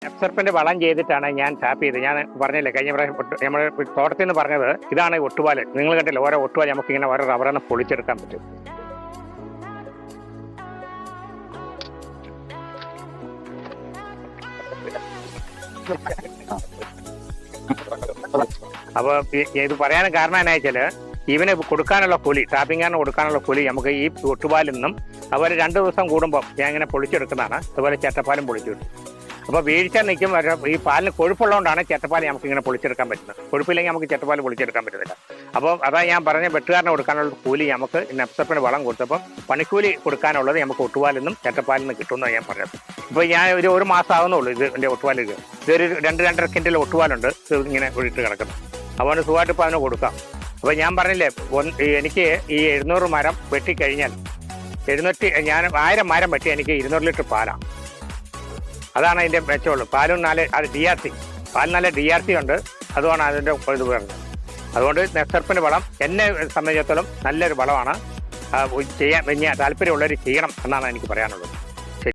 എഫ്സർപ്പിന്റെ വളം ചെയ്തിട്ടാണ് ഞാൻ ടാപ്പ് ചെയ്തത്. ഞാൻ പറഞ്ഞില്ലേ കഴിഞ്ഞ പ്രാവശ്യം നമ്മൾ തോട്ടത്തിൽ നിന്ന് പറഞ്ഞത് ഇതാണ് ഒട്ടുപാല്. നിങ്ങൾ കണ്ടില്ല ഓരോ ഒട്ടുപാല് നമുക്ക് ഇങ്ങനെ ഓരോ റബ്ബറിനെ പൊളിച്ചെടുക്കാൻ പറ്റും. അപ്പോൾ ഇത് പറയാനും കാരണം എന്നാ വെച്ചാല് ഇവന് കൊടുക്കാനുള്ള കൂലി, ടാപ്പിംഗാറിന് കൊടുക്കാനുള്ള കൂലി നമുക്ക് ഈ ഒട്ടുപാലിൽ നിന്നും അതുപോലെ 2 ദിവസം കൂടുമ്പോൾ ഞാൻ ഇങ്ങനെ പൊളിച്ചെടുക്കുന്നതാണ്. അതുപോലെ ചേട്ടപ്പാലും പൊളിച്ചെടുക്കും. അപ്പോൾ വീഴ്ച നിൽക്കും. ഈ പാലിന് കൊഴുപ്പുള്ളതുകൊണ്ടാണ് ചേട്ടപ്പാൽ നമുക്ക് ഇങ്ങനെ പൊളിച്ചെടുക്കാൻ പറ്റുന്നത്. കൊഴുപ്പില്ലെങ്കിൽ നമുക്ക് ചേട്ടപ്പാൽ പൊളിച്ചെടുക്കാൻ പറ്റുന്നില്ല. അപ്പോൾ അതാ ഞാൻ പറഞ്ഞ വെട്ടുകാരന് കൊടുക്കാനുള്ള കൂലി നമുക്ക് എഫ്സർപ്പിന് വളം കൊടുത്തപ്പോൾ പണിക്കൂലി കൊടുക്കാനുള്ളത് നമുക്ക് ഒട്ടുപാലിൽ നിന്നും ചേട്ടപ്പാലിൽ നിന്ന് കിട്ടുമെന്നാണ് ഞാൻ പറഞ്ഞത്. ഇപ്പോൾ ഞാൻ ഒരു മാസം ആവുന്നുള്ളൂ എൻ്റെ ഒട്ടുപാൽ. ഇതൊരു 2-2.5 കിൻറ്റൽ ഒട്ടുപാലുണ്ട് ഇങ്ങനെ ഒഴിട്ട് കിടക്കുന്നത്. അതുകൊണ്ട് സുഖമായിട്ട് ഇപ്പോൾ അതിന് കൊടുക്കാം. അപ്പോൾ ഞാൻ പറഞ്ഞില്ലേ എനിക്ക് ഈ 700 മരം വെട്ടിക്കഴിഞ്ഞാൽ ഞാൻ 1000 മരം വെട്ടി എനിക്ക് 200 ലിറ്റർ പാലാണ്. അതാണ് അതിൻ്റെ മെച്ചമുള്ളൂ. പാലും അത് DRC, പാലിന് നല്ല DRC ഉണ്ട്. അതുമാണ് അതിൻ്റെ ഇത് പറയുന്നത്. അതുകൊണ്ട് എഫ്സർപ്പിൻ്റെ വളം എന്നെ സംബന്ധിച്ചിടത്തോളം നല്ലൊരു വളമാണ്. ചെയ്യാൻ താല്പര്യമുള്ളവർ ചെയ്യണം എന്നാണ് എനിക്ക് പറയാനുള്ളത്.